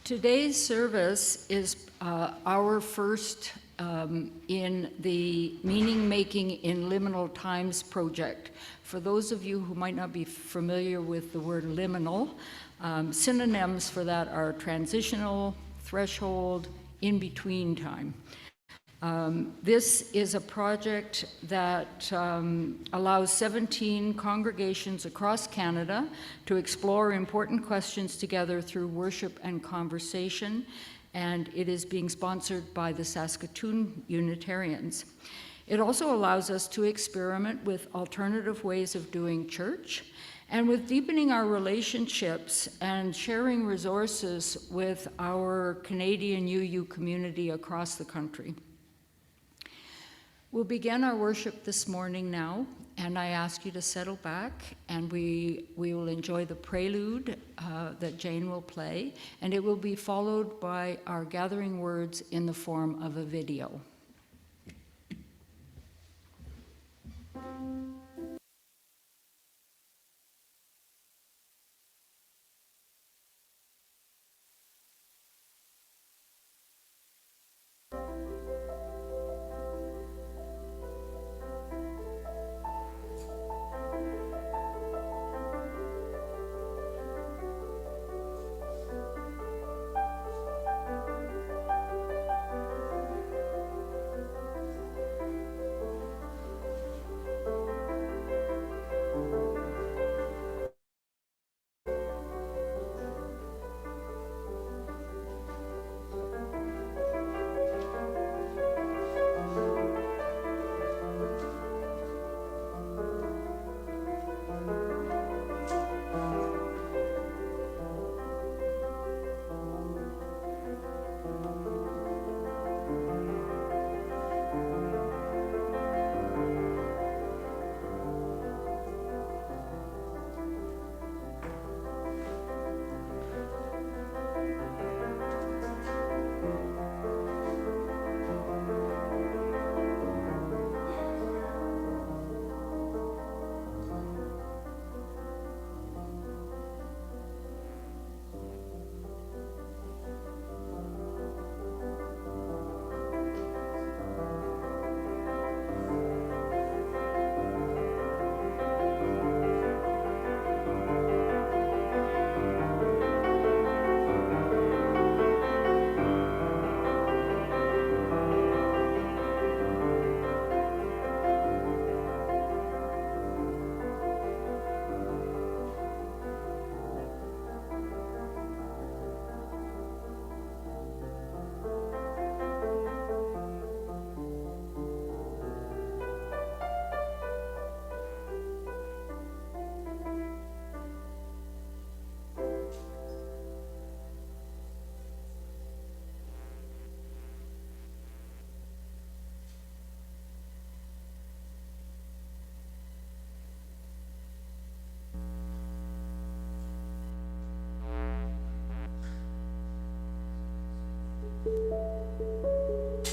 Today's service is our first in the Meaning Making in Liminal Times project. For those of you who might not be familiar with the word liminal, synonyms for that are transitional, threshold, in-between time. This is a project that allows 17 congregations across Canada to explore important questions together through worship and conversation, and it is being sponsored by the Saskatoon Unitarians. It also allows us to experiment with alternative ways of doing church and with deepening our relationships and sharing resources with our Canadian UU community across the country. We'll begin our worship this morning now, and I ask you to settle back, and we will enjoy the prelude that Jane will play, and it will be followed by our gathering words in the form of a video.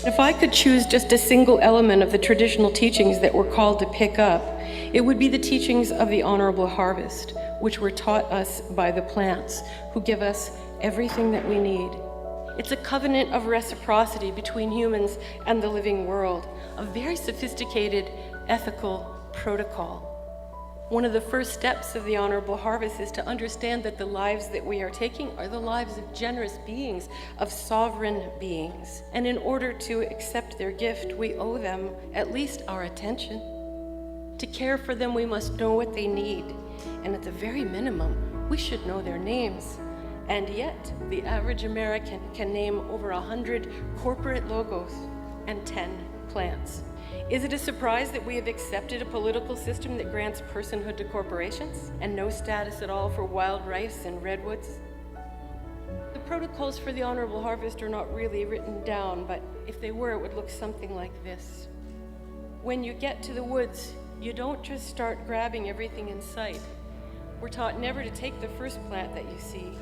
If I could choose just a single element of the traditional teachings that we're called to pick up, it would be the teachings of the honorable harvest, which were taught us by the plants, who give us everything that we need. It's a covenant of reciprocity between humans and the living world, a very sophisticated ethical protocol. One of the first steps of the honorable harvest is to understand that the lives that we are taking are the lives of generous beings, of sovereign beings. And in order to accept their gift, we owe them at least our attention. To care for them, we must know what they need. And at the very minimum, we should know their names. And yet, the average American can name over 100 corporate logos and 10 plants. Is it a surprise that we have accepted a political system that grants personhood to corporations and no status at all for wild rice and redwoods? The protocols for the Honorable Harvest are not really written down, but if they were, it would look something like this. When you get to the woods, you don't just start grabbing everything in sight. We're taught never to take the first plant that you see,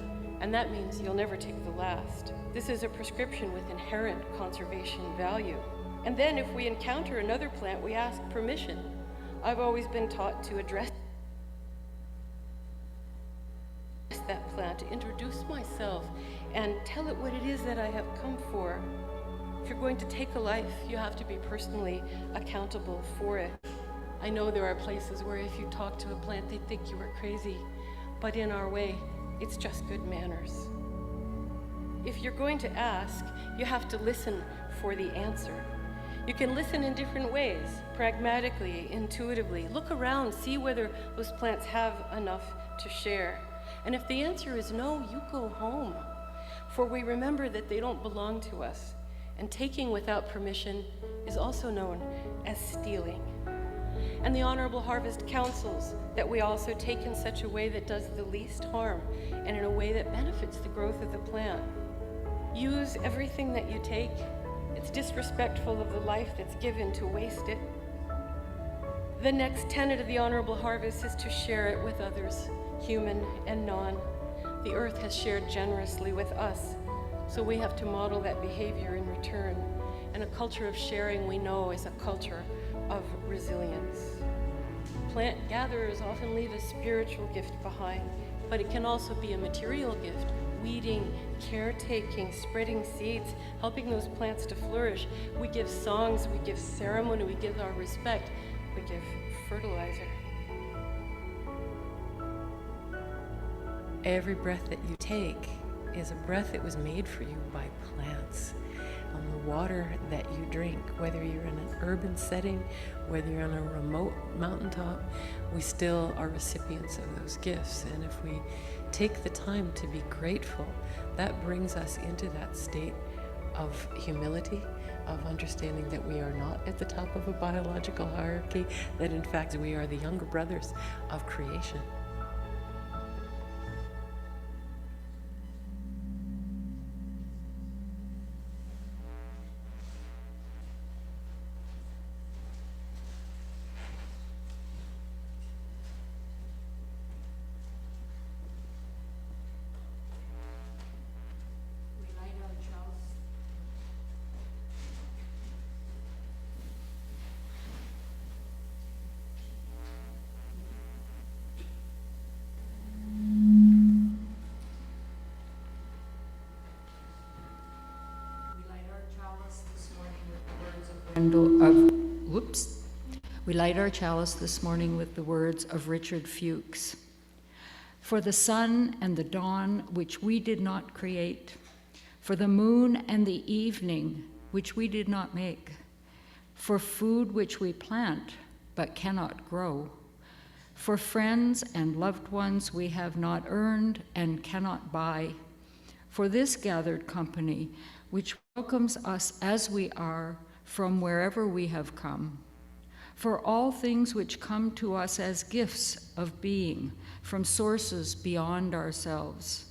and that means you'll never take the last. This is a prescription with inherent conservation value. And then if we encounter another plant, we ask permission. I've always been taught to address that plant, to introduce myself and tell it what it is that I have come for. If you're going to take a life, you have to be personally accountable for it. I know there are places where if you talk to a plant, they think you are crazy, but in our way, it's just good manners. If you're going to ask, you have to listen for the answer. You can listen in different ways, pragmatically, intuitively. Look around, see whether those plants have enough to share. And if the answer is no, you go home. For we remember that they don't belong to us. And taking without permission is also known as stealing. And the Honorable Harvest counsels that we also take in such a way that does the least harm and in a way that benefits the growth of the plant. Use everything that you take. It's disrespectful of the life that's given to waste it. The next tenet of the Honorable Harvest is to share it with others, human and non. The earth has shared generously with us, so we have to model that behavior in return. And a culture of sharing, we know, is a culture of resilience. Plant gatherers often leave a spiritual gift behind, but it can also be a material gift. Weeding, caretaking, spreading seeds, helping those plants to flourish. We give songs, we give ceremony, we give our respect, we give fertilizer. Every breath that you take is a breath that was made for you by plants. And the water that you drink, whether you're in an urban setting, whether you're on a remote mountaintop, we still are recipients of those gifts. And if we take the time to be grateful, that brings us into that state of humility, of understanding that we are not at the top of a biological hierarchy, that in fact we are the younger brothers of creation. We light our chalice this morning with the words of Richard Fuchs. For the sun and the dawn which we did not create, for the moon and the evening which we did not make, for food which we plant but cannot grow, for friends and loved ones we have not earned and cannot buy, for this gathered company which welcomes us as we are from wherever we have come, for all things which come to us as gifts of being from sources beyond ourselves,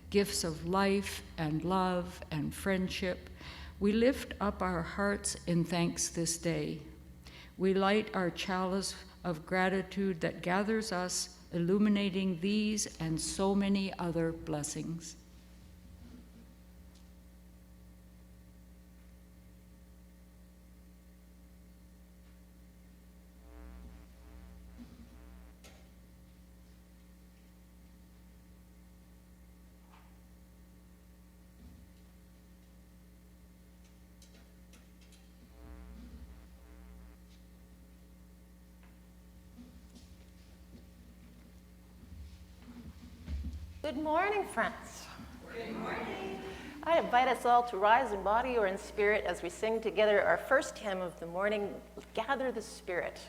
gifts of life and love and friendship, we lift up our hearts in thanks this day. We light our chalice of gratitude that gathers us, illuminating these and so many other blessings. Good morning, friends. Good morning. I invite us all to rise in body or in spirit as we sing together our first hymn of the morning, Gather the Spirit.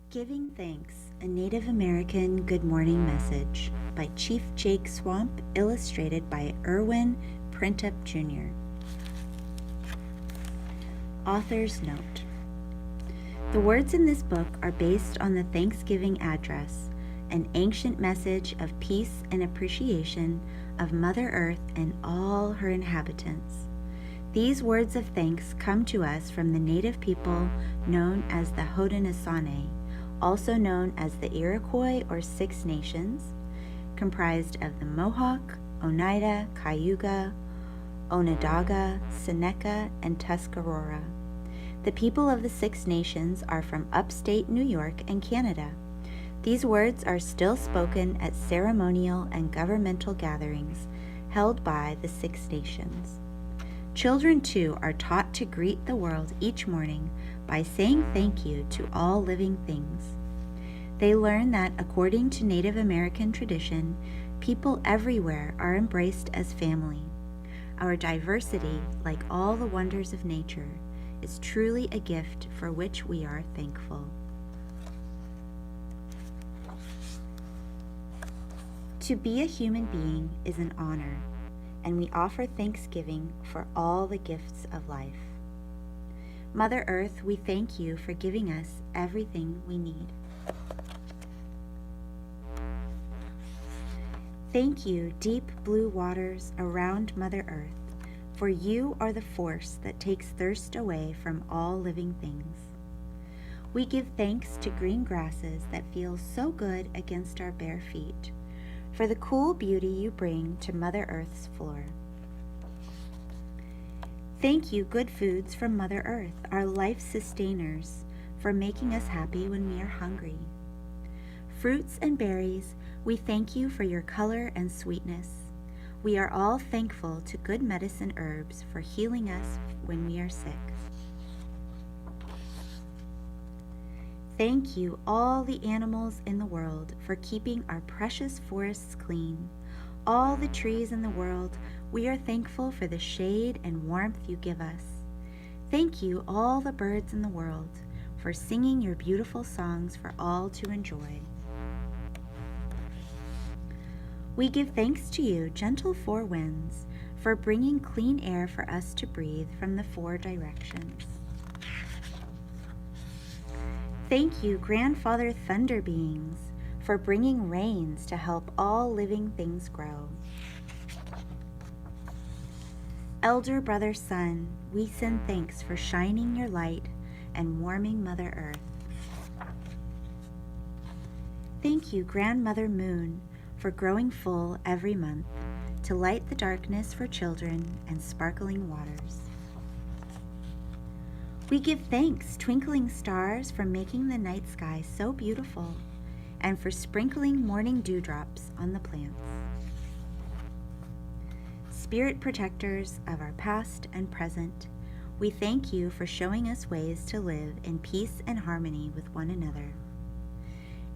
Giving Thanks, a Native American Good Morning Message by Chief Jake Swamp, illustrated by Irwin Printup Jr. Author's Note: the words in this book are based on the Thanksgiving address, an ancient message of peace and appreciation of Mother Earth and all her inhabitants. These words of thanks come to us from the native people known as the Haudenosaunee, also known as the Iroquois or Six Nations, comprised of the Mohawk, Oneida, Cayuga, Onondaga, Seneca, and Tuscarora. The people of the Six Nations are from upstate New York and Canada. These words are still spoken at ceremonial and governmental gatherings held by the Six Nations. Children, too, are taught to greet the world each morning by saying thank you to all living things. They learn that, according to Native American tradition, people everywhere are embraced as family. Our diversity, like all the wonders of nature, is truly a gift for which we are thankful. To be a human being is an honor, and we offer thanksgiving for all the gifts of life. Mother Earth, we thank you for giving us everything we need. Thank you, deep blue waters around Mother Earth, for you are the force that takes thirst away from all living things. We give thanks to green grasses that feel so good against our bare feet, for the cool beauty you bring to Mother Earth's floor. Thank you, good foods from Mother Earth, our life sustainers, for making us happy when we are hungry. Fruits and berries, we thank you for your color and sweetness. We are all thankful to good medicine herbs for healing us when we are sick. Thank you, all the animals in the world, for keeping our precious forests clean. All the trees in the world, we are thankful for the shade and warmth you give us. Thank you, all the birds in the world, for singing your beautiful songs for all to enjoy. We give thanks to you, gentle four winds, for bringing clean air for us to breathe from the four directions. Thank you, Grandfather Thunder Beings, for bringing rains to help all living things grow. Elder Brother Sun, we send thanks for shining your light and warming Mother Earth. Thank you, Grandmother Moon, for growing full every month to light the darkness for children and sparkling waters. We give thanks, twinkling stars, for making the night sky so beautiful and for sprinkling morning dewdrops on the plants. Spirit protectors of our past and present, we thank you for showing us ways to live in peace and harmony with one another.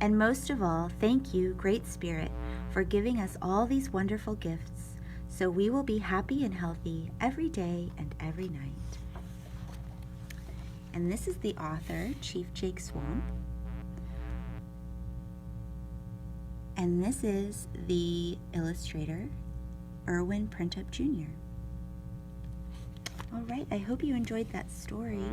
And most of all, thank you, Great Spirit, for giving us all these wonderful gifts so we will be happy and healthy every day and every night. And this is the author, Chief Jake Swamp. And this is the illustrator, Irwin Printup Jr. All right, I hope you enjoyed that story.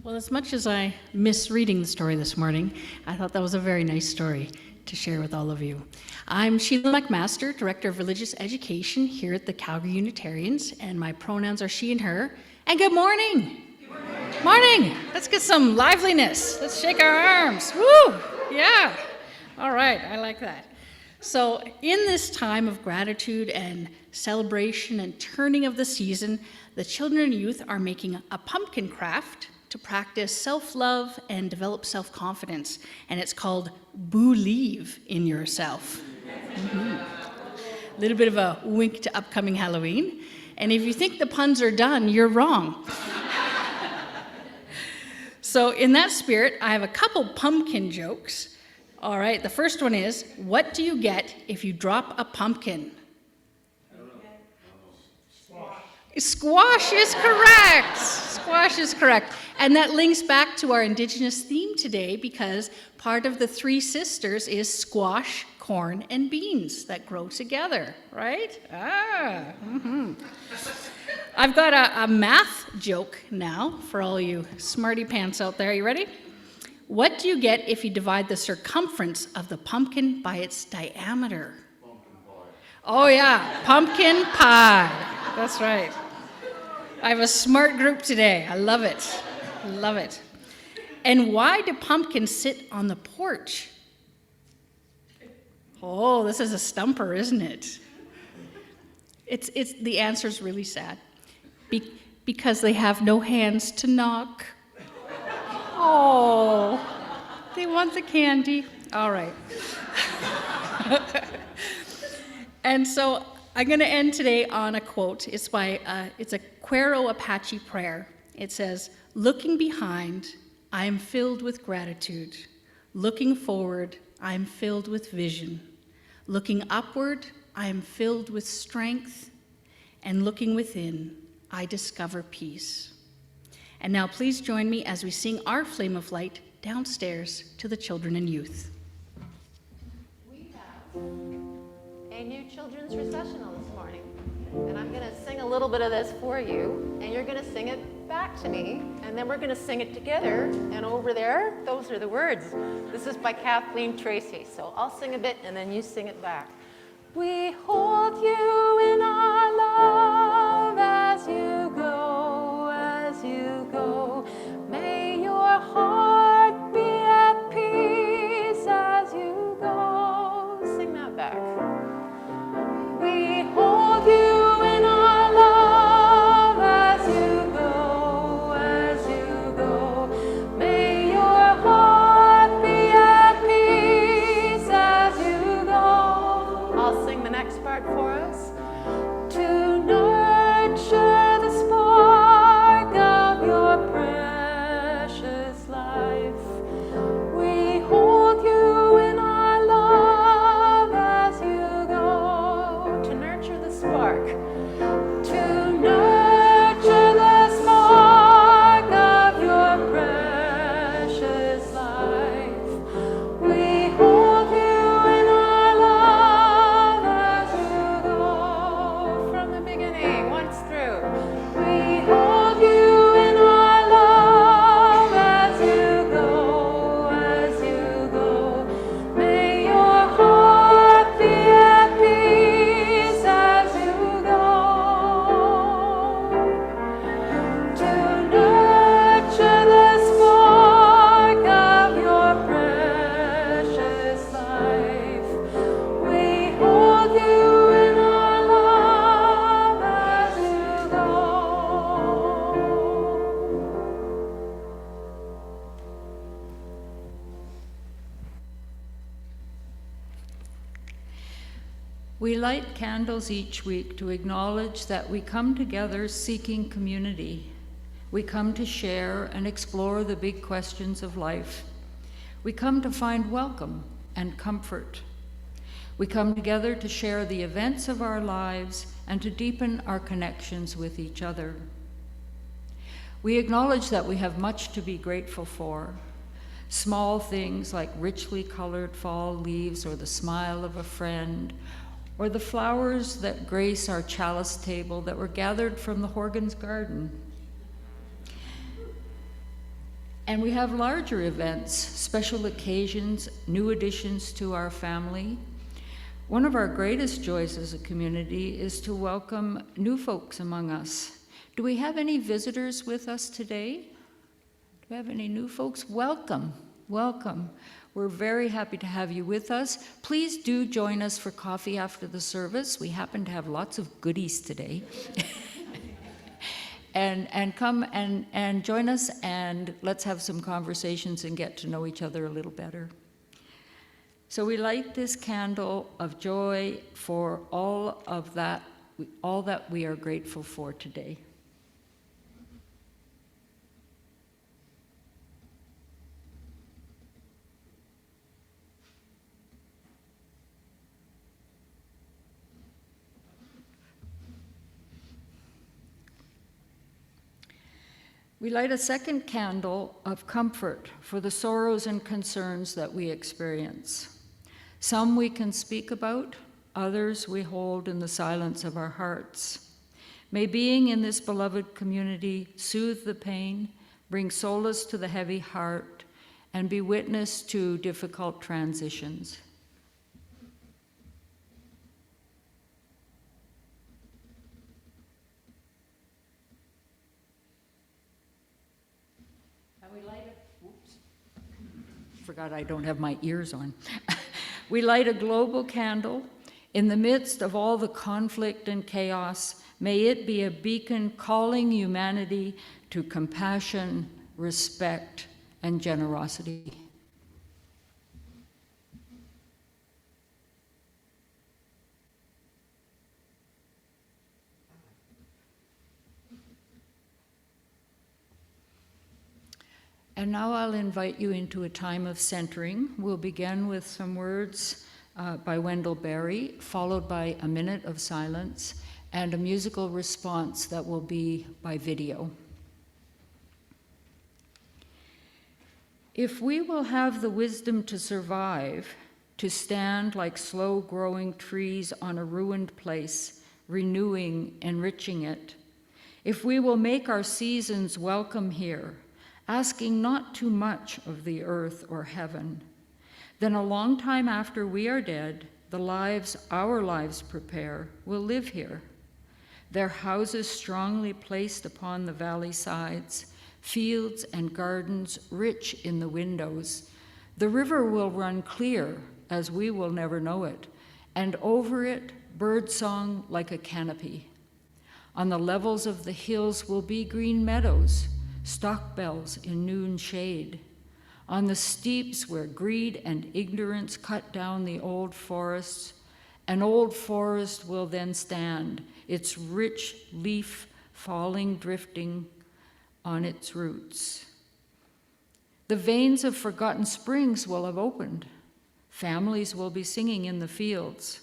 Well, as much as I miss reading the story this morning, I thought that was a very nice story to share with all of you. I'm Sheila McMaster, Director of Religious Education here at the Calgary Unitarians, and my pronouns are she and her. And good morning! Good morning! Let's get some liveliness. Let's shake our arms. Woo! Yeah! All right, I like that. So in this time of gratitude and celebration and turning of the season, the children and youth are making a pumpkin craft to practice self-love and develop self-confidence, and it's called Believe in Yourself. A little bit of a wink to upcoming Halloween, and if you think the puns are done, you're wrong. So in that spirit, I have a couple pumpkin jokes. All right, the first one is, what do you get if you drop a pumpkin? Squash is correct. Squash is correct. And that links back to our Indigenous theme today because part of the three sisters is squash, corn, and beans that grow together, right? I've got a math joke now for all you smarty pants out there. You ready? What do you get if you divide the circumference of the pumpkin by its diameter? Pumpkin pie. Oh yeah, pumpkin pie. That's right. I have a smart group today. I love it. Love it. And why do pumpkins sit on the porch? Oh, this is a stumper, isn't it? It's the answer's really sad. Because they have no hands to knock. Oh, they want the candy. All right. And so I'm going to end today on a quote. It's a Cuero Apache prayer. It says, "Looking behind, I am filled with gratitude. Looking forward, I am filled with vision. Looking upward, I am filled with strength. And looking within, I discover peace." And now please join me as we sing our Flame of Light downstairs to the children and youth. We have a new children's recessional this morning, and I'm going to sing a little bit of this for you, and you're going to sing it back to me, and then we're going to sing it together, and over there, those are the words. This is by Kathleen Tracy, so I'll sing a bit, and then you sing it back. We hold you in our love as you go, as you go. May your heart be at peace as you go. Sing that back. We hold you in our love as you go, as you go. May your heart be at peace as you go. We light candles each week to acknowledge that we come together seeking community. We come to share and explore the big questions of life. We come to find welcome and comfort. We come together to share the events of our lives and to deepen our connections with each other. We acknowledge that we have much to be grateful for. Small things like richly colored fall leaves or the smile of a friend, or the flowers that grace our chalice table that were gathered from the Horgan's garden. And we have larger events, special occasions, new additions to our family. One of our greatest joys as a community is to welcome new folks among us. Do we have any visitors with us today? Do we have any new folks? Welcome, welcome. We're very happy to have you with us. Please do join us for coffee after the service. We happen to have lots of goodies today. And come and join us, and let's have some conversations and get to know each other a little better. So we light this candle of joy for all that we are grateful for today. We light a second candle of comfort for the sorrows and concerns that we experience. Some we can speak about, others we hold in the silence of our hearts. May being in this beloved community soothe the pain, bring solace to the heavy heart, and be witness to difficult transitions. Forgot I don't have my ears on. We light a global candle. In the midst of all the conflict and chaos, may it be a beacon calling humanity to compassion, respect, and generosity. And now I'll invite you into a time of centering. We'll begin with some words by Wendell Berry, followed by a minute of silence and a musical response that will be by video. If we will have the wisdom to survive, to stand like slow-growing trees on a ruined place, renewing, enriching it, if we will make our seasons welcome here, asking not too much of the earth or heaven, then a long time after we are dead, the lives our lives prepare will live here. Their houses strongly placed upon the valley sides, fields and gardens rich in the windows. The river will run clear as we will never know it, and over it, birdsong like a canopy. On the levels of the hills will be green meadows, stockbells in noon shade. On the steeps where greed and ignorance cut down the old forests, an old forest will then stand, its rich leaf falling, drifting on its roots. The veins of forgotten springs will have opened. Families will be singing in the fields.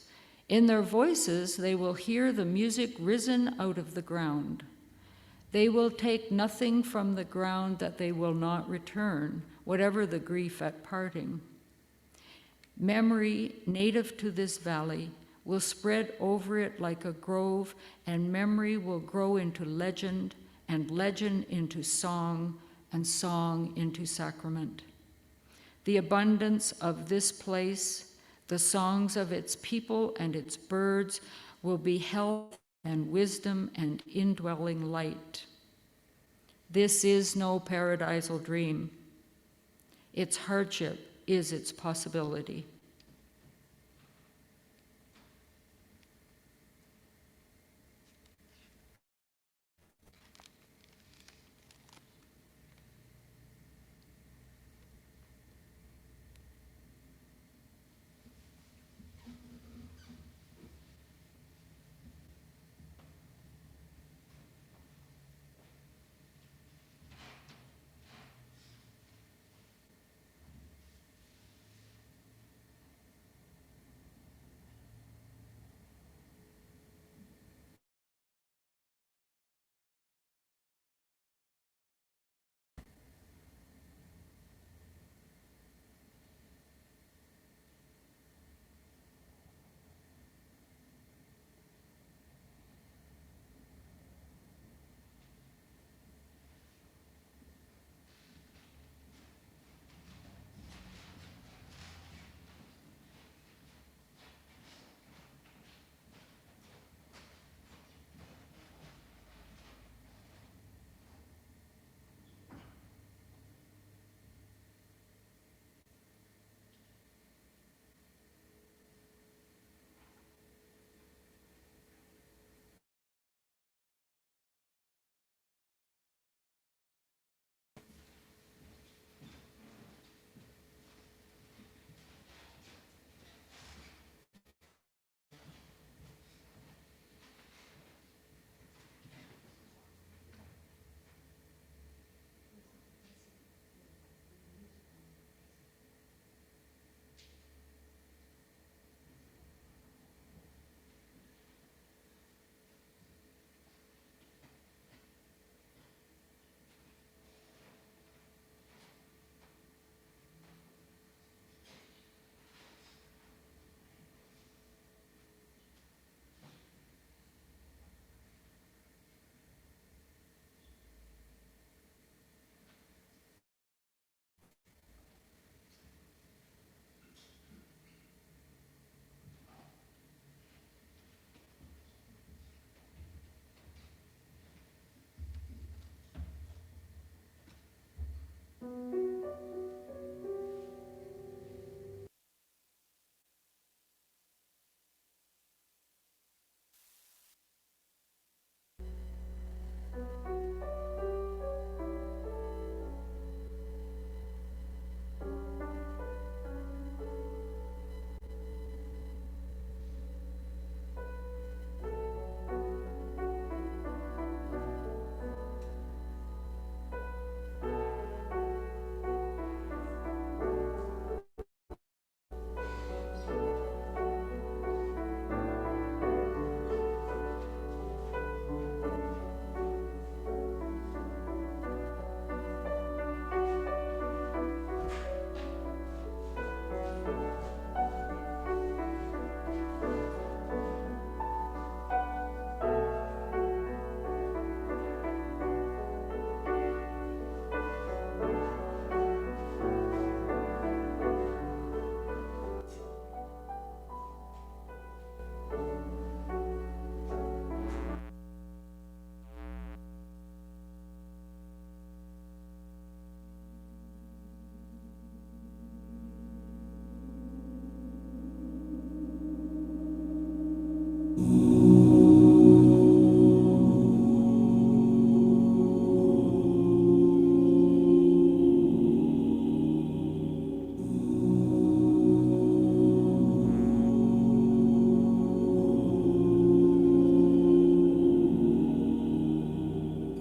In their voices, they will hear the music risen out of the ground. They will take nothing from the ground that they will not return, whatever the grief at parting. Memory, native to this valley, will spread over it like a grove, and memory will grow into legend, and legend into song, and song into sacrament. The abundance of this place, the songs of its people and its birds, will be health and wisdom and indwelling light. This is no paradisal dream. Its hardship is its possibility.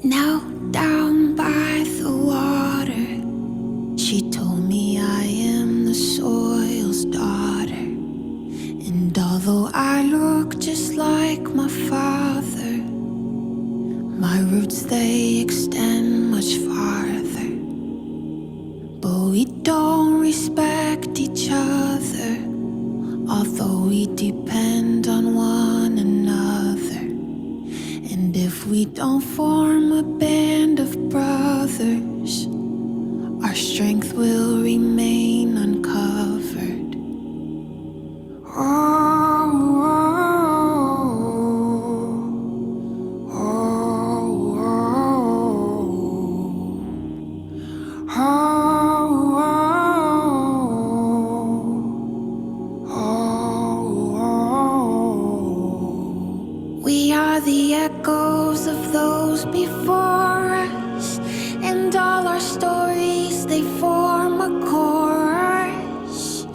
Now down by the water, she told me I am the soil's daughter. And although I look just like my father, my roots, they extend much farther. But we don't respect each other, although we depend on one another. And if we don't form a band of brothers, our strength will remain uncovered. We are the echoes of those before us, and all our stories, they form a chorus.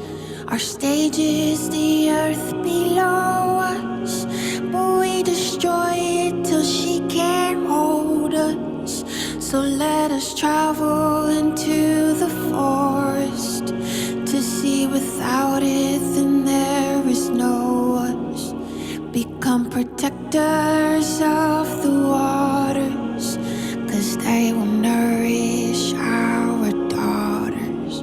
Our stage is the earth below us, but we destroy it till she can't hold us. So let us travel into the forest to see without it, then there is no us. Become protectors of the waters, 'cause they will nourish our daughters.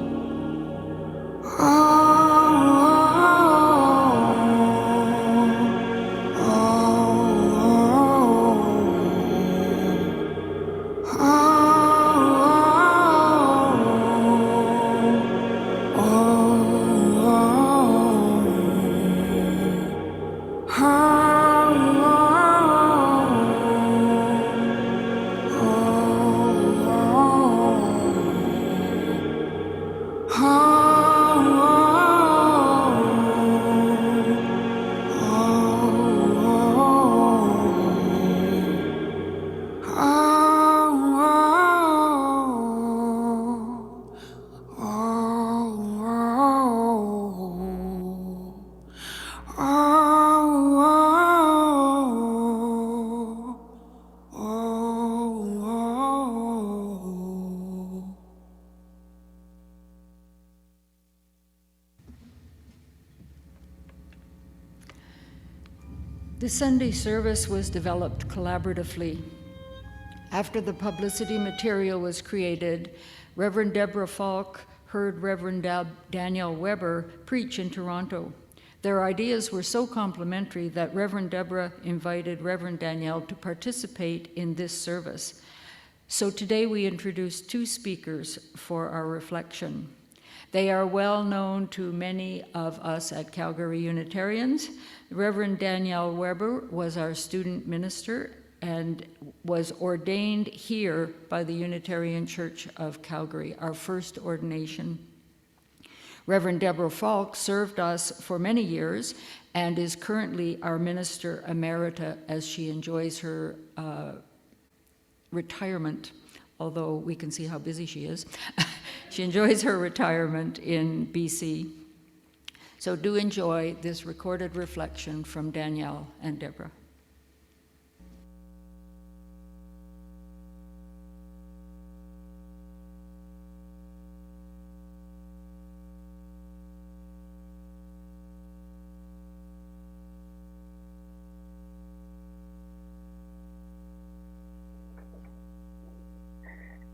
The Sunday service was developed collaboratively. After the publicity material was created, Reverend Deborah Falk heard Reverend Daniel Weber preach in Toronto. Their ideas were so complementary that Reverend Deborah invited Reverend Danielle to participate in this service. So today we introduce two speakers for our reflection. They are well known to many of us at Calgary Unitarians. Reverend Danielle Weber was our student minister and was ordained here by the Unitarian Church of Calgary, our first ordination. Reverend Deborah Falk served us for many years and is currently our minister emerita as she enjoys her retirement, although we can see how busy she is. She enjoys her retirement in BC. So do enjoy this recorded reflection from Danielle and Deborah.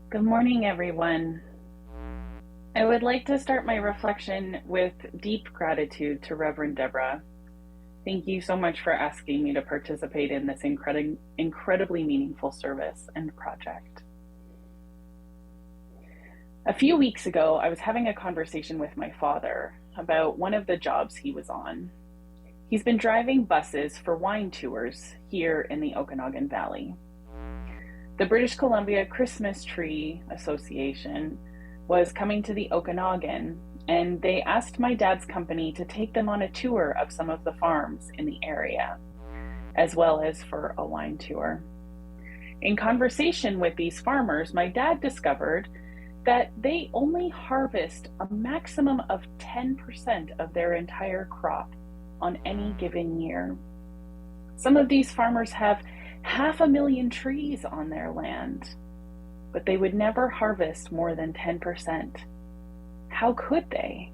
Good morning, everyone. I would like to start my reflection with deep gratitude to Reverend Deborah. Thank you so much for asking me to participate in this incredibly meaningful service and project. A few weeks ago, I was having a conversation with my father about one of the jobs he was on. He's been driving buses for wine tours here in the Okanagan Valley. The British Columbia Christmas Tree Association was coming to the Okanagan, and they asked my dad's company to take them on a tour of some of the farms in the area, as well as for a wine tour. In conversation with these farmers, my dad discovered that they only harvest a maximum of 10% of their entire crop on any given year. Some of these farmers have 500,000 trees on their land, but they would never harvest more than 10%. How could they?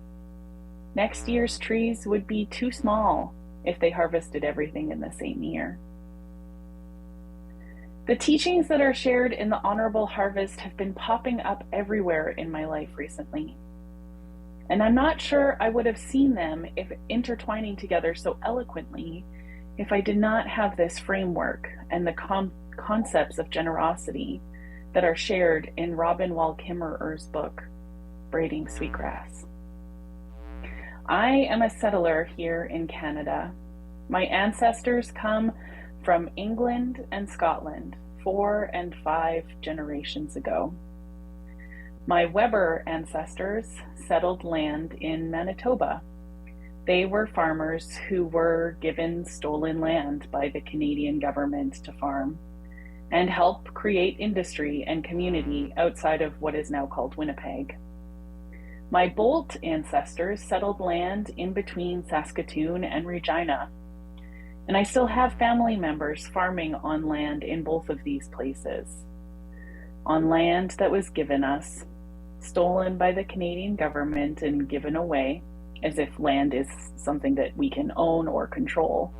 Next year's trees would be too small if they harvested everything in the same year. The teachings that are shared in the Honorable Harvest have been popping up everywhere in my life recently. And I'm not sure I would have seen them if intertwining together so eloquently if I did not have this framework and the concepts of generosity that are shared in Robin Wall Kimmerer's book, Braiding Sweetgrass. I am a settler here in Canada. My ancestors come from England and Scotland 4 and 5 generations ago. My Weber ancestors settled land in Manitoba. They were farmers who were given stolen land by the Canadian government to farm and help create industry and community outside of what is now called Winnipeg. My Bolt ancestors settled land in between Saskatoon and Regina, and I still have family members farming on land in both of these places, on land that was given us, stolen by the Canadian government and given away, as if land is something that we can own or control,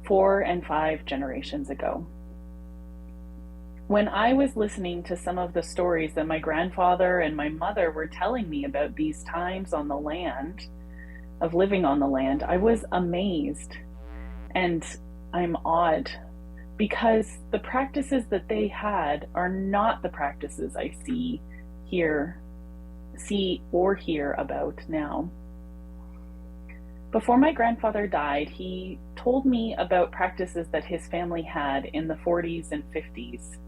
4 and 5 generations ago. When I was listening to some of the stories that my grandfather and my mother were telling me about these times on the land, of living on the land, I was amazed and I'm awed because the practices that they had are not the practices I see or hear about now. Before my grandfather died, he told me about practices that his family had in the 40s and 50s.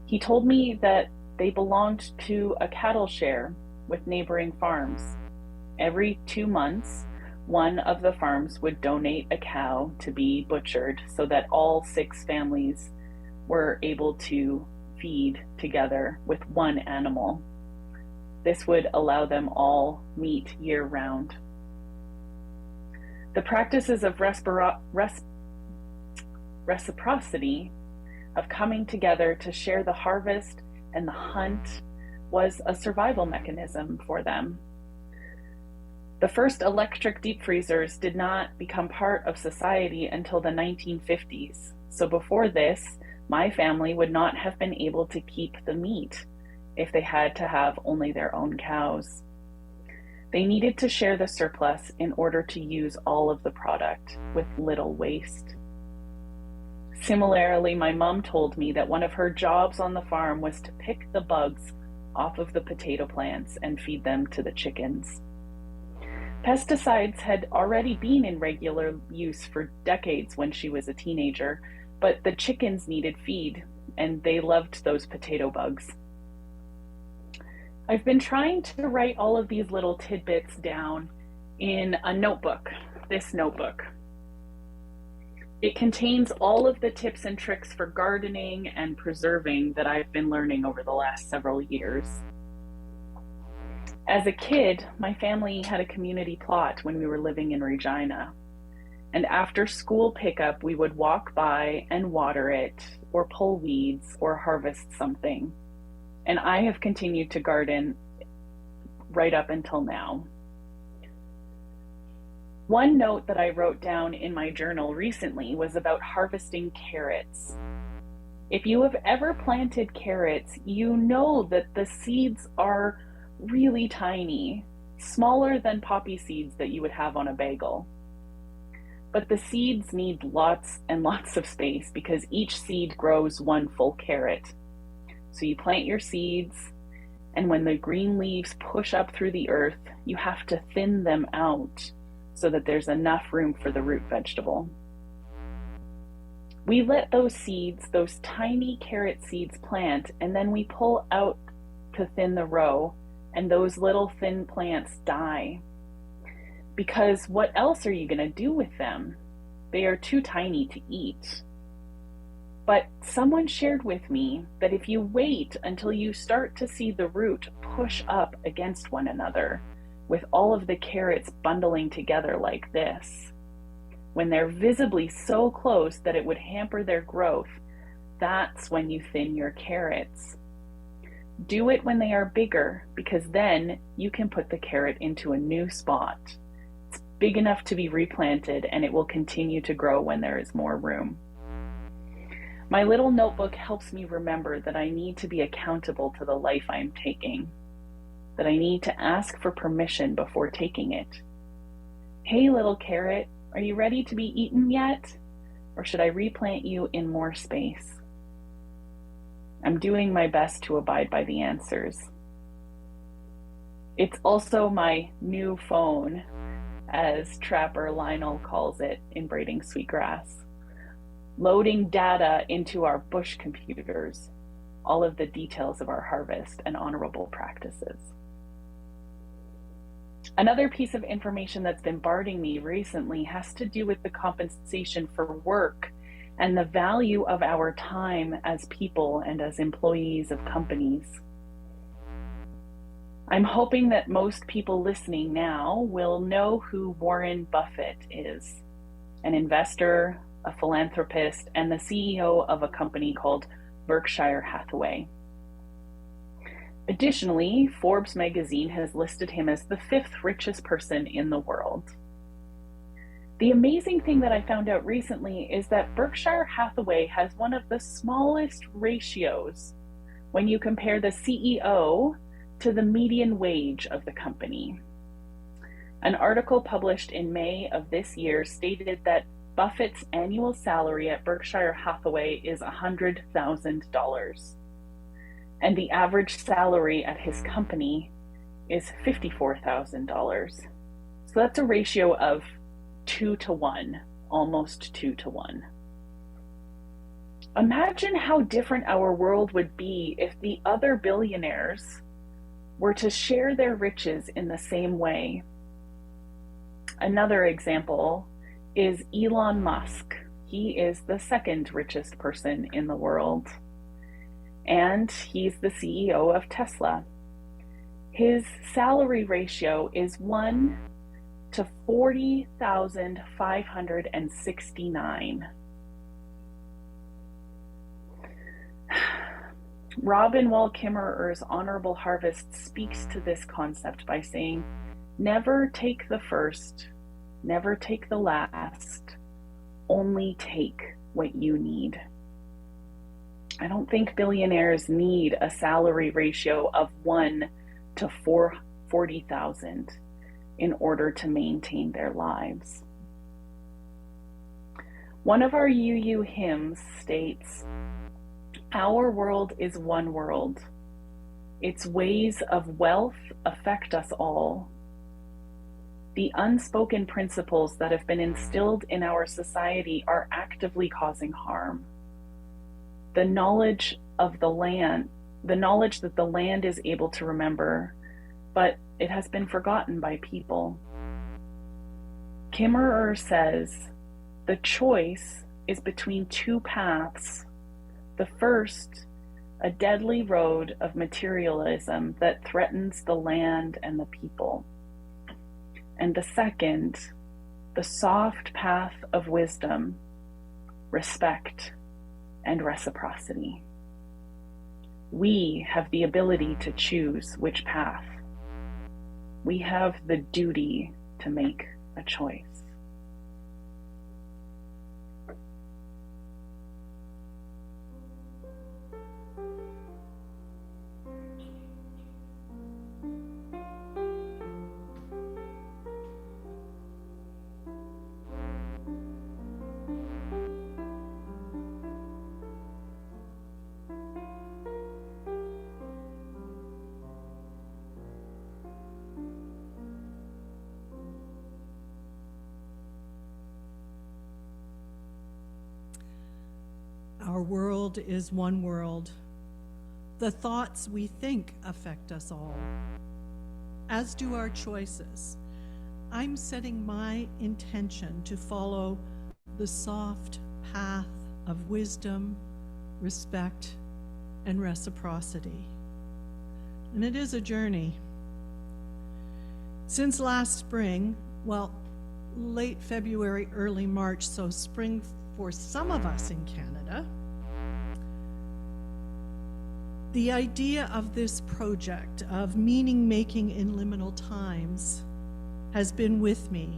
He told me that they belonged to a cattle share with neighboring farms. Every 2 months, one of the farms would donate a cow to be butchered so that all 6 families were able to feed together with one animal. This would allow them all meat year-round. The practices of reciprocity, of coming together to share the harvest and the hunt, was a survival mechanism for them. The first electric deep freezers did not become part of society until the 1950s. So before this, my family would not have been able to keep the meat if they had to have only their own cows. They needed to share the surplus in order to use all of the product with little waste. Similarly, my mom told me that one of her jobs on the farm was to pick the bugs off of the potato plants and feed them to the chickens. Pesticides had already been in regular use for decades when she was a teenager, but the chickens needed feed, and they loved those potato bugs. I've been trying to write all of these little tidbits down in a notebook, this notebook. It contains all of the tips and tricks for gardening and preserving that I've been learning over the last several years. As a kid, my family had a community plot when we were living in Regina. And after school pickup, we would walk by and water it, or pull weeds, or harvest something. And I have continued to garden right up until now. One note that I wrote down in my journal recently was about harvesting carrots. If you have ever planted carrots, you know that the seeds are really tiny, smaller than poppy seeds that you would have on a bagel. But the seeds need lots and lots of space because each seed grows one full carrot. So you plant your seeds, and when the green leaves push up through the earth, you have to thin them out so that there's enough room for the root vegetable. We let those seeds, those tiny carrot seeds, plant, and then we pull out to thin the row, and those little thin plants die. Because what else are you going to do with them? They are too tiny to eat. But someone shared with me that if you wait until you start to see the root push up against one another, with all of the carrots bundling together like this, when they're visibly so close that it would hamper their growth, that's when you thin your carrots. Do it when they are bigger, because then you can put the carrot into a new spot. It's big enough to be replanted, and it will continue to grow when there is more room. My little notebook helps me remember that I need to be accountable to the life I'm taking, that I need to ask for permission before taking it. Hey, little carrot, are you ready to be eaten yet? Or should I replant you in more space? I'm doing my best to abide by the answers. It's also my new phone, as Trapper Lionel calls it in Braiding Sweetgrass. Loading data into our bush computers, all of the details of our harvest and honorable practices. Another piece of information that's been bombarding me recently has to do with the compensation for work and the value of our time as people and as employees of companies. I'm hoping that most people listening now will know who Warren Buffett is, an investor, a philanthropist, and the CEO of a company called Berkshire Hathaway. Additionally, Forbes magazine has listed him as the 5th richest person in the world. The amazing thing that I found out recently is that Berkshire Hathaway has one of the smallest ratios when you compare the CEO to the median wage of the company. An article published in May of this year stated that Buffett's annual salary at Berkshire Hathaway is $100,000, and the average salary at his company is $54,000. So that's a ratio of 2 to 1, almost 2 to 1. Imagine how different our world would be if the other billionaires were to share their riches in the same way. Another example is Elon Musk. He is the 2nd richest person in the world, and he's the CEO of Tesla. His salary ratio is 1 to 40,569. Robin Wall Kimmerer's Honorable Harvest speaks to this concept by saying, never take the first, never take the last, only take what you need. I don't think billionaires need a salary ratio of 1 to 40,000 in order to maintain their lives. One of our UU hymns states, "Our world is one world. Its ways of wealth affect us all. The unspoken principles that have been instilled in our society are actively causing harm. The knowledge of the land, the knowledge that the land is able to remember, but it has been forgotten by people." Kimmerer says, the choice is between 2 paths. The first, a deadly road of materialism that threatens the land and the people. And the second, the soft path of wisdom, respect, and reciprocity. We have the ability to choose which path. We have the duty to make a choice. Our world is one world. The thoughts we think affect us all, as do our choices. I'm setting my intention to follow the soft path of wisdom, respect, and reciprocity. And it is a journey. Since last spring, well, late February, early March, so spring for some of us in Canada. The idea of this project of meaning making in liminal times has been with me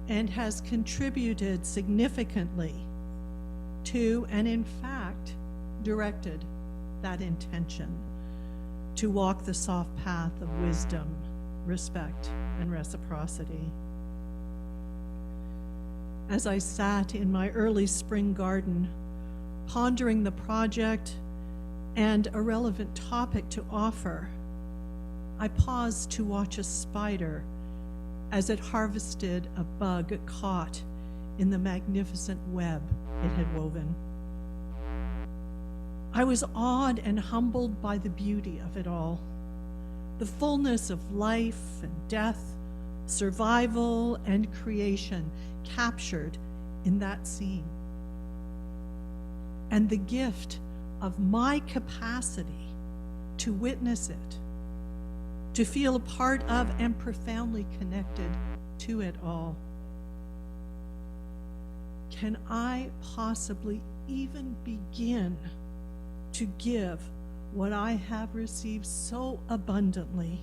and has contributed significantly to, and in fact, directed that intention to walk the soft path of wisdom, respect, and reciprocity. As I sat in my early spring garden, pondering the project and a relevant topic to offer, I paused to watch a spider as it harvested a bug caught in the magnificent web it had woven. I was awed and humbled by the beauty of it all, the fullness of life and death, survival and creation captured in that scene, and the gift of my capacity to witness it, to feel a part of and profoundly connected to it all. Can I possibly even begin to give what I have received so abundantly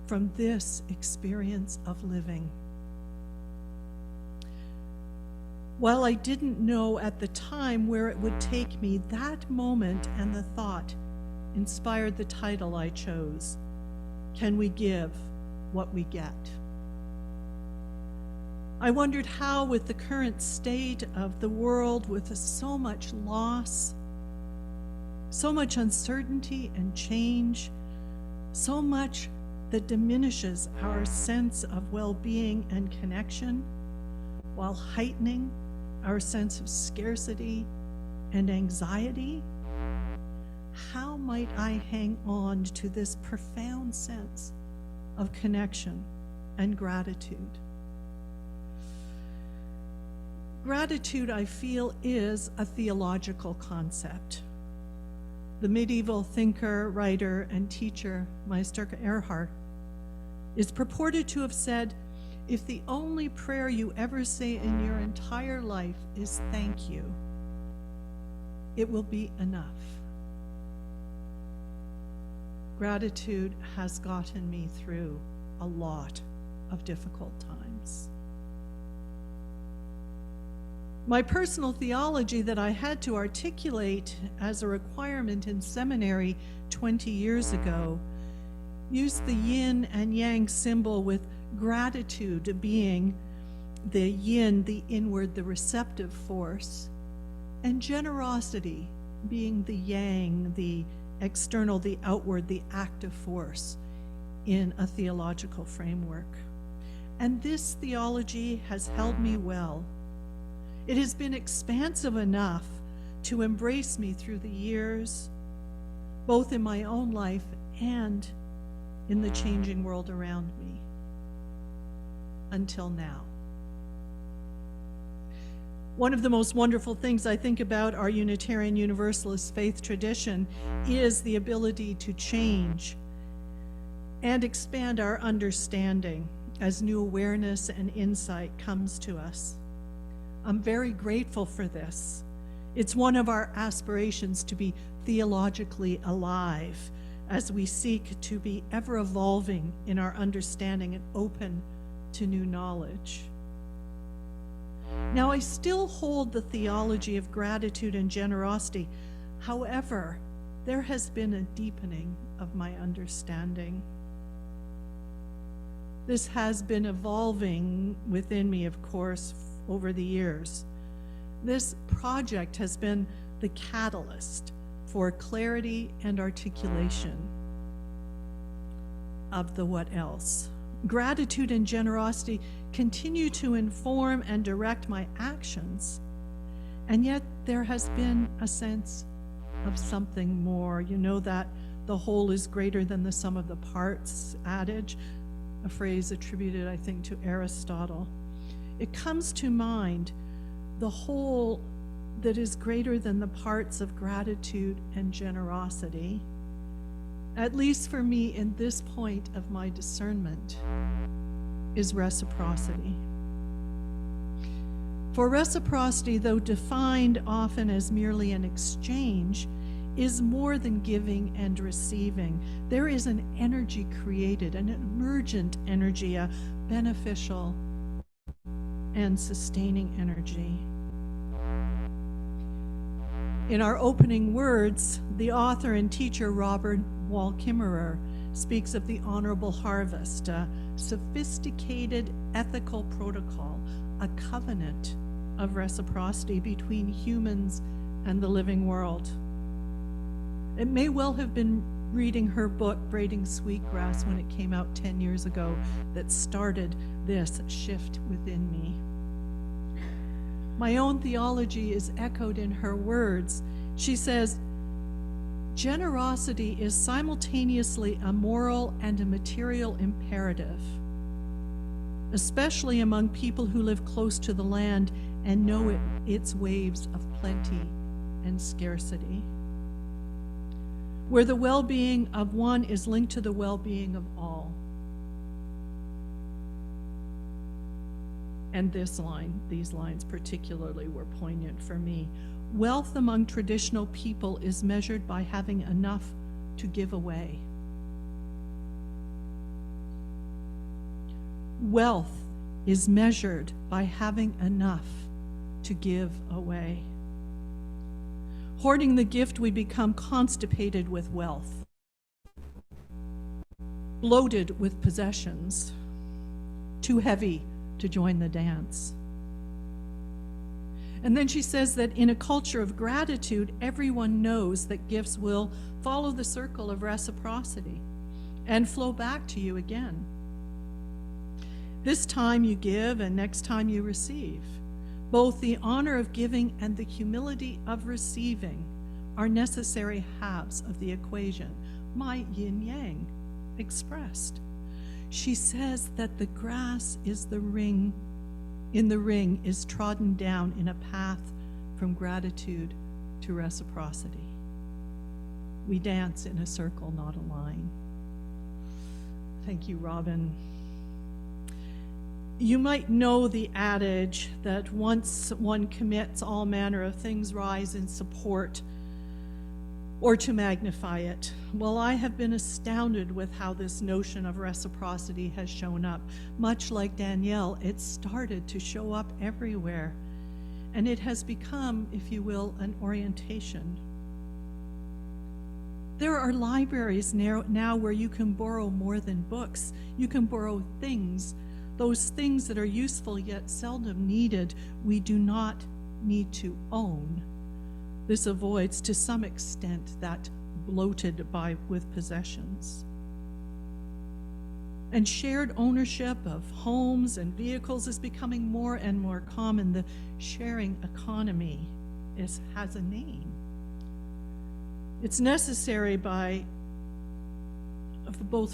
from this experience of living? While I didn't know at the time where it would take me, that moment and the thought inspired the title I chose, Can We Give What We Get? I wondered how, with the current state of the world, with so much loss, so much uncertainty and change, so much that diminishes our sense of well-being and connection, while heightening our sense of scarcity and anxiety, how might I hang on to this profound sense of connection and gratitude? Gratitude, I feel, is a theological concept. The medieval thinker, writer, and teacher, Meister Erhard, is purported to have said, if the only prayer you ever say in your entire life is thank you, it will be enough. Gratitude has gotten me through a lot of difficult times. My personal theology that I had to articulate as a requirement in seminary 20 years ago used the yin and yang symbol, with gratitude being the yin, the inward, the receptive force, and generosity being the yang, the external, the outward, the active force in a theological framework. And this theology has held me well. It has been expansive enough to embrace me through the years, both in my own life and in the changing world around me, until now. One of the most wonderful things I think about our Unitarian Universalist faith tradition is the ability to change and expand our understanding as new awareness and insight comes to us. I'm very grateful for this. It's one of our aspirations to be theologically alive as we seek to be ever evolving in our understanding and open to new knowledge. Now, I still hold the theology of gratitude and generosity. However, there has been a deepening of my understanding. This has been evolving within me, of course, over the years. This project has been the catalyst for clarity and articulation of the what else. Gratitude and generosity continue to inform and direct my actions, and yet there has been a sense of something more. You know that the whole is greater than the sum of the parts adage, a phrase attributed, I think, to Aristotle. It comes to mind the whole that is greater than the parts of gratitude and generosity, at least for me in this point of my discernment, is reciprocity. For reciprocity, though defined often as merely an exchange, is more than giving and receiving. There is an energy created, an emergent energy, a beneficial and sustaining energy. In our opening words, the author and teacher Robert Wall Kimmerer speaks of the honorable harvest, a sophisticated ethical protocol, a covenant of reciprocity between humans and the living world. It may well have been reading her book, Braiding Sweetgrass, when it came out 10 years ago, that started this shift within me. My own theology is echoed in her words. She says, generosity is simultaneously a moral and a material imperative, especially among people who live close to the land and know its waves of plenty and scarcity, where the well-being of one is linked to the well-being of all. And these lines particularly were poignant for me. Wealth among traditional people is measured by having enough to give away. Wealth is measured by having enough to give away. Hoarding the gift, we become constipated with wealth, bloated with possessions, too heavy to join the dance. And then she says that in a culture of gratitude, everyone knows that gifts will follow the circle of reciprocity and flow back to you again. This time you give and next time you receive. Both the honor of giving and the humility of receiving are necessary halves of the equation, my yin-yang expressed. She says that the grass is the ring, in the ring is trodden down in a path from gratitude to reciprocity. We dance in a circle, not a line. Thank you, Robin. You might know the adage that once one commits, all manner of things rise in support or to magnify it. Well, I have been astounded with how this notion of reciprocity has shown up. Much like Danielle, it started to show up everywhere. And it has become, if you will, an orientation. There are libraries now where you can borrow more than books. You can borrow things, those things that are useful yet seldom needed. We do not need to own. This avoids, to some extent, that bloated with possessions. And shared ownership of homes and vehicles is becoming more and more common. The sharing economy has a name. It's necessary both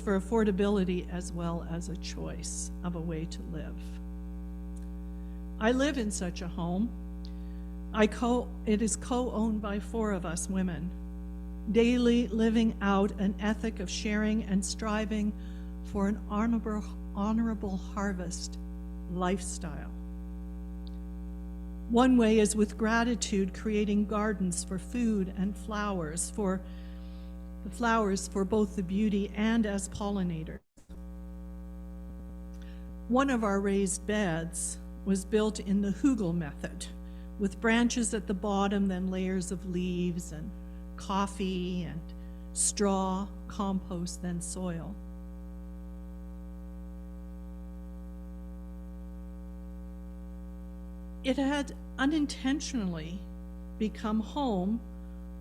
for affordability as well as a choice of a way to live. I live in such a home. It is co-owned by 4 of us women, daily living out an ethic of sharing and striving for an honorable harvest lifestyle. One way is with gratitude, creating gardens for food and flowers, for both the beauty and as pollinators. One of our raised beds was built in the Hugel method, with branches at the bottom, then layers of leaves and coffee and straw, compost, then soil. It had unintentionally become home,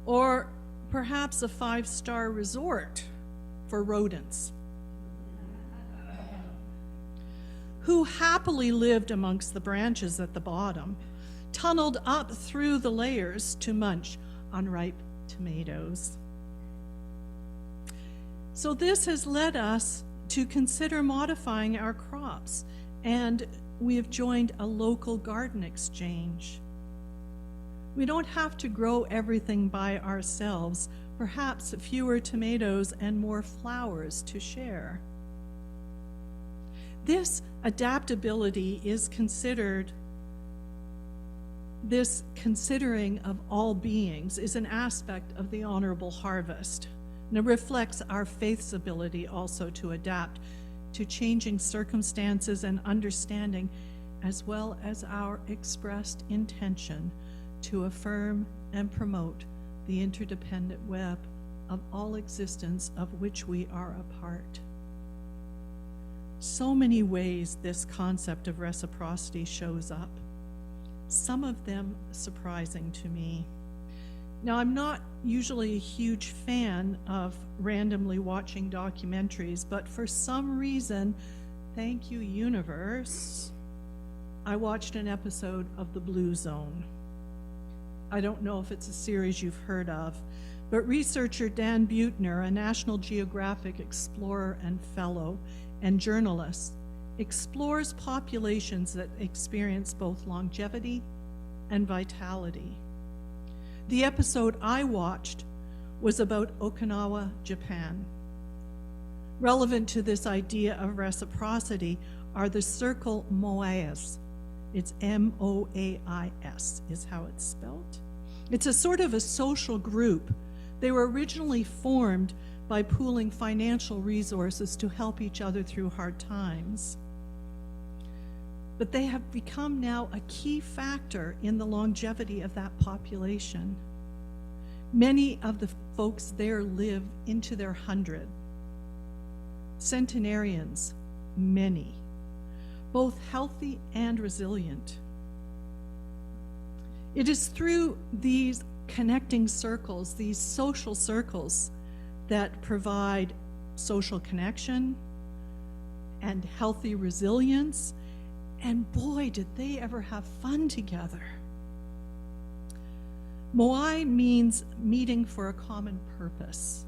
or perhaps a 5-star resort for rodents, who happily lived amongst the branches at the bottom, tunneled up through the layers to munch on ripe tomatoes. So this has led us to consider modifying our crops, and we have joined a local garden exchange. We don't have to grow everything by ourselves, perhaps fewer tomatoes and more flowers to share. This adaptability is considered this considering of all beings is an aspect of the honorable harvest, and it reflects our faith's ability also to adapt to changing circumstances and understanding, as well as our expressed intention to affirm and promote the interdependent web of all existence of which we are a part. So many ways this concept of reciprocity shows up, some of them surprising to me. Now, I'm not usually a huge fan of randomly watching documentaries, but for some reason, thank you, universe, I watched an episode of The Blue Zone. I don't know if it's a series you've heard of, but researcher Dan Buettner, a National Geographic explorer and fellow and journalist, explores populations that experience both longevity and vitality. The episode I watched was about Okinawa, Japan. Relevant to this idea of reciprocity are the circle moais. It's M-O-A-I-S is how it's spelled. It's a sort of a social group. They were originally formed by pooling financial resources to help each other through hard times. But they have become now a key factor in the longevity of that population. Many of the folks there live into their 100. Centenarians, many, both healthy and resilient. It is through these connecting circles, these social circles, that provide social connection and healthy resilience, and boy, did they ever have fun together. Moai means meeting for a common purpose.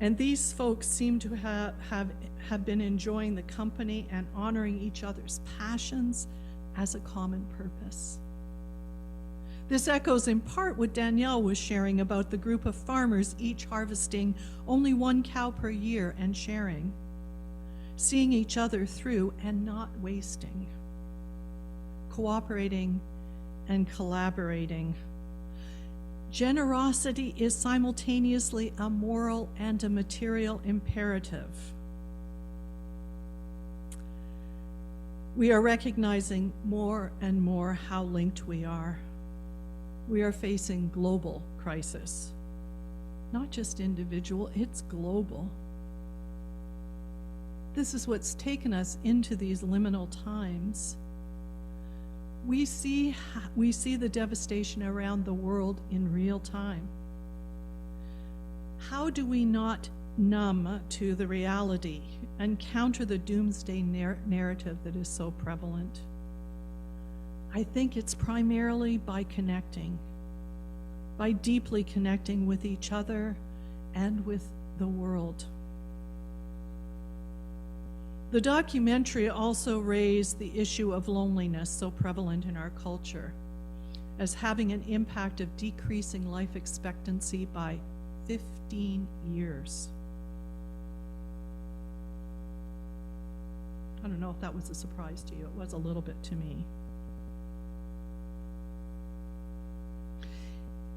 And these folks seem to have been enjoying the company and honoring each other's passions as a common purpose. This echoes in part what Danielle was sharing about the group of farmers each harvesting only 1 cow per year and sharing, seeing each other through and not wasting, cooperating and collaborating. Generosity is simultaneously a moral and a material imperative. We are recognizing more and more how linked we are. We are facing global crisis. Not just individual, it's global. This is what's taken us into these liminal times. We see the devastation around the world in real time. How do we not numb to the reality and counter the doomsday narrative that is so prevalent? I think it's primarily by connecting, by deeply connecting with each other and with the world. The documentary also raised the issue of loneliness, so prevalent in our culture, as having an impact of decreasing life expectancy by 15 years. I don't know if that was a surprise to you. It was a little bit to me.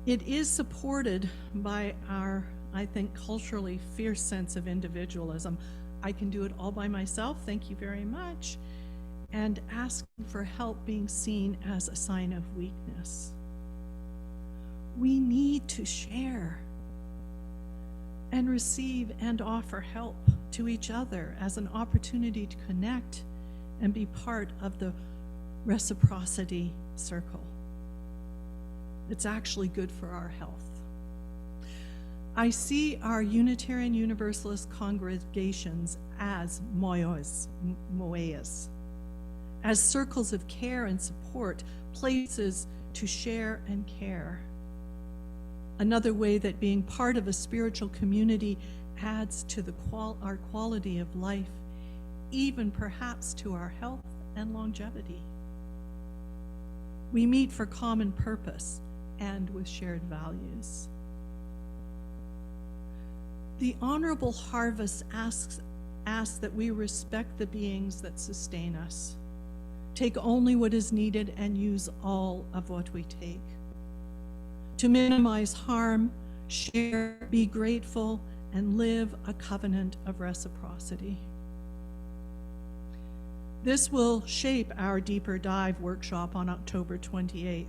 It is supported by our, I think, culturally fierce sense of individualism. I can do it all by myself, thank you very much, and asking for help being seen as a sign of weakness. We need to share and receive and offer help to each other as an opportunity to connect and be part of the reciprocity circle. It's actually good for our health. I see our Unitarian Universalist congregations as moais, as circles of care and support, places to share and care. Another way that being part of a spiritual community adds to our quality of life, even perhaps to our health and longevity. We meet for common purpose and with shared values. The Honorable Harvest asks that we respect the beings that sustain us, take only what is needed and use all of what we take. To minimize harm, share, be grateful, and live a covenant of reciprocity. This will shape our Deeper Dive workshop on October 28th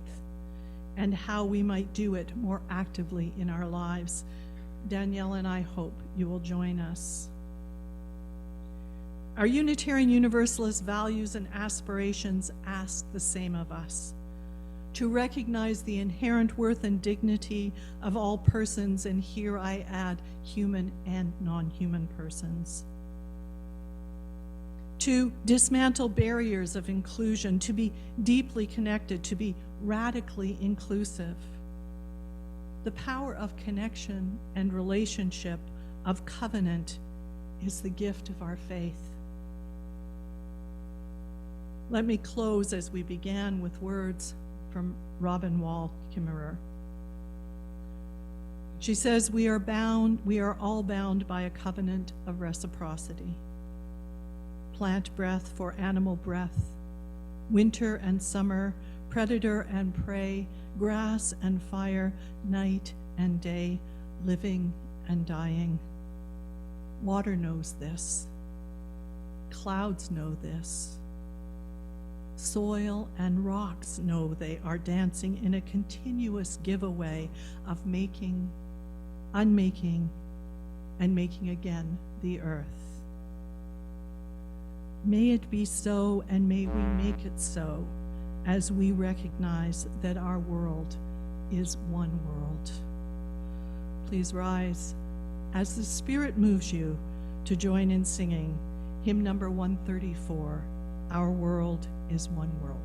and how we might do it more actively in our lives. Danielle and I hope you will join us. Our Unitarian Universalist values and aspirations ask the same of us: to recognize the inherent worth and dignity of all persons, and here I add human and non-human persons. To dismantle barriers of inclusion, to be deeply connected, to be radically inclusive. The power of connection and relationship, of covenant, is the gift of our faith. Let me close as we began with words from Robin Wall Kimmerer. She says, we are all bound by a covenant of reciprocity. Plant breath for animal breath, winter and summer, predator and prey, grass and fire, night and day, living and dying. Water knows this. Clouds know this. Soil and rocks know they are dancing in a continuous giveaway of making, unmaking, and making again the earth. May it be so, and may we make it so, as we recognize that our world is one world. Please rise as the Spirit moves you to join in singing hymn number 134, Our World is One World.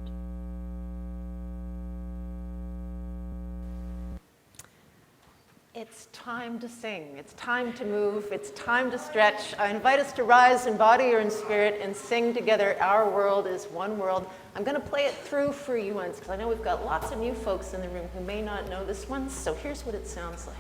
It's time to sing. It's time to move. It's time to stretch. I invite us to rise in body or in spirit and sing together, Our World is One World. I'm going to play it through for you ones, because I know we've got lots of new folks in the room who may not know this one, so here's what it sounds like.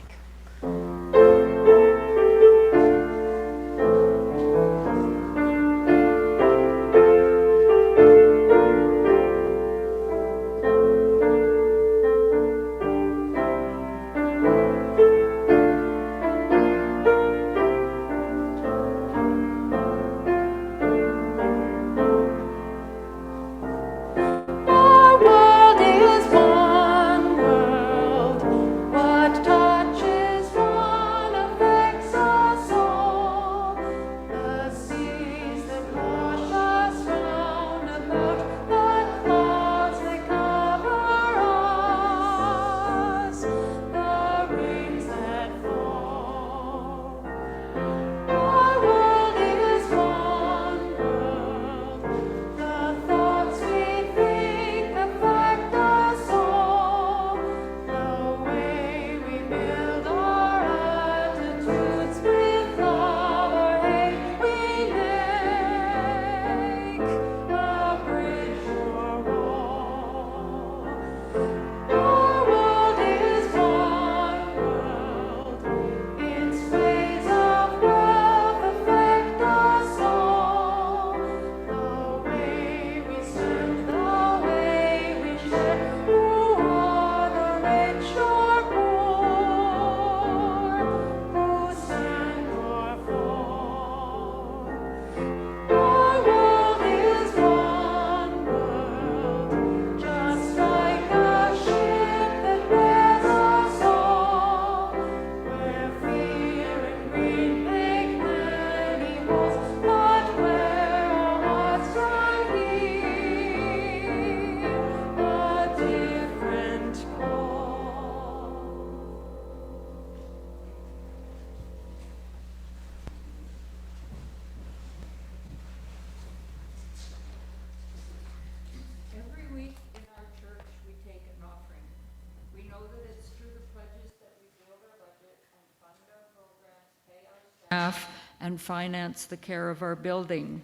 And finance the care of our building.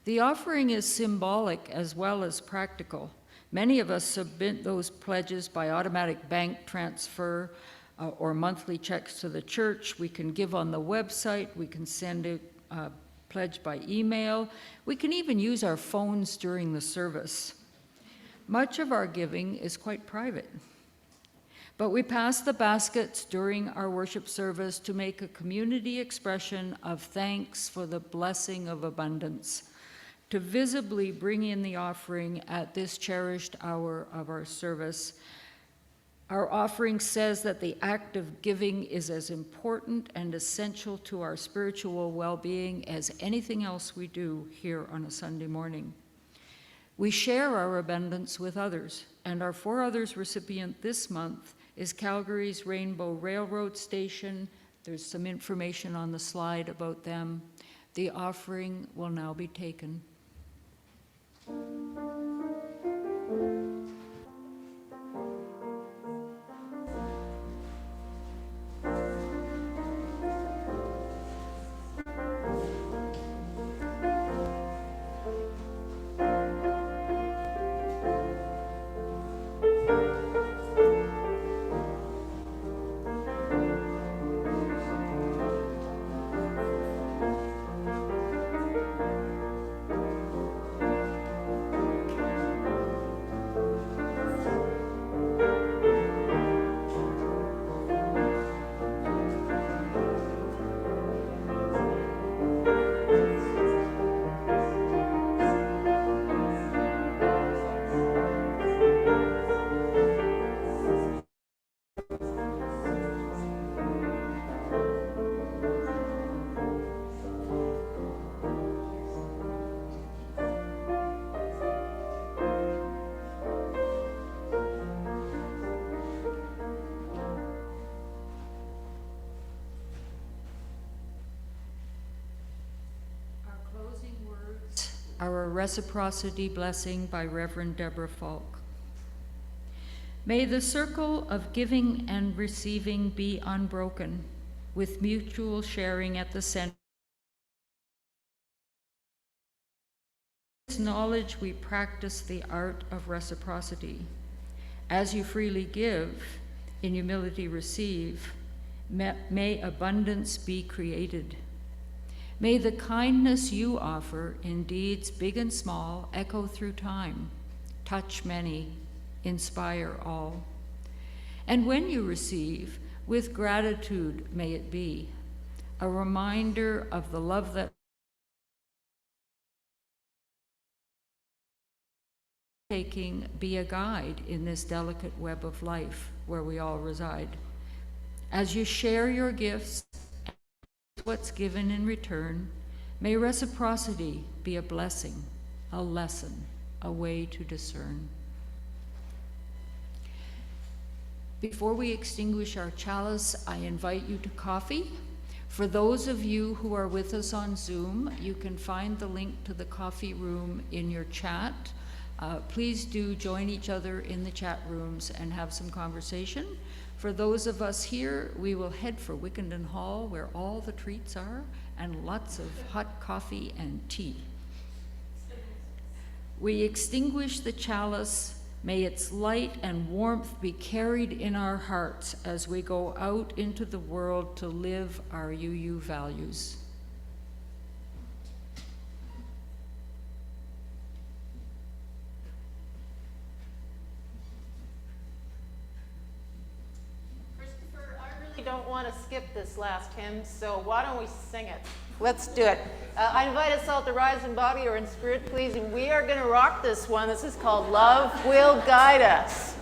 The offering is symbolic as well as practical. Many of us submit those pledges by automatic bank transfer or monthly checks to the church. We can give on the website. We can send pledge by email. We can even use our phones during the service. Much of our giving is quite private. But we pass the baskets during our worship service to make a community expression of thanks for the blessing of abundance, to visibly bring in the offering at this cherished hour of our service. Our offering says that the act of giving is as important and essential to our spiritual well-being as anything else we do here on a Sunday morning. We share our abundance with others, and our For Others recipient this month is Calgary's Rainbow Railroad Station. There's some information on the slide about them. The offering will now be taken. Our Reciprocity Blessing by Reverend Deborah Falk. May the circle of giving and receiving be unbroken, with mutual sharing at the center. With this knowledge, we practice the art of reciprocity. As you freely give, in humility receive, may abundance be created. May the kindness you offer in deeds big and small echo through time, touch many, inspire all. And when you receive, with gratitude may it be, a reminder of the love that taking be a guide in this delicate web of life where we all reside. As you share your gifts, what's given in return, may reciprocity be a blessing, a lesson, a way to discern. Before we extinguish our chalice, I invite you to coffee. For those of you who are with us on Zoom, you can find the link to the coffee room in your chat. Please do join each other in the chat rooms and have some conversation. For those of us here, we will head for Wickenden Hall, where all the treats are, and lots of hot coffee and tea. We extinguish the chalice. May its light and warmth be carried in our hearts as we go out into the world to live our UU values. Don't want to skip this last hymn, so why don't we sing it? Let's do it. I invite us all to rise in body or in spirit, please, and we are going to rock this one. This is called Love Will Guide Us.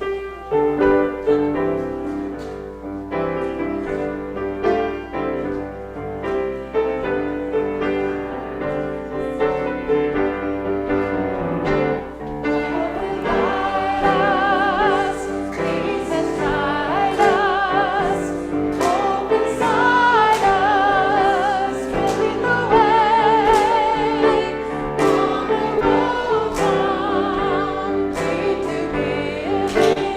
Thank you.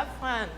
have fun.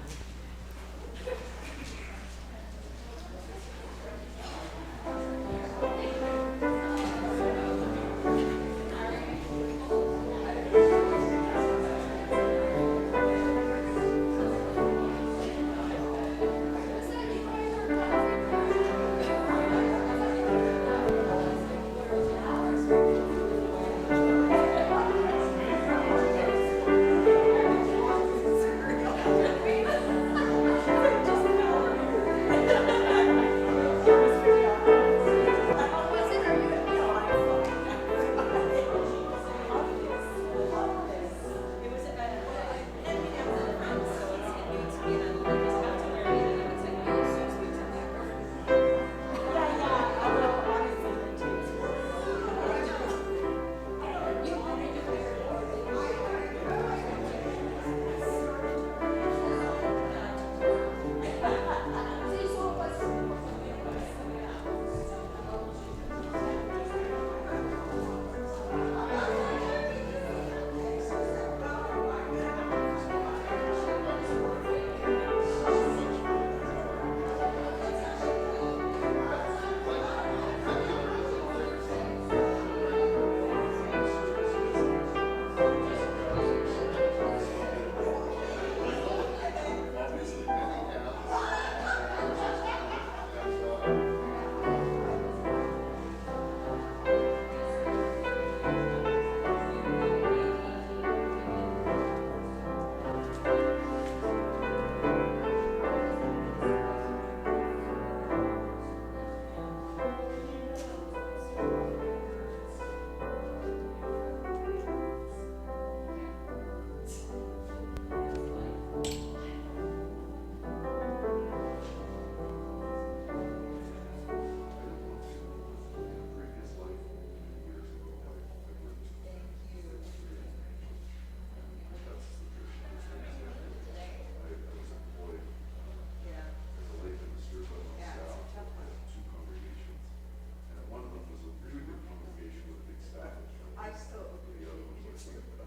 I still, the other one's like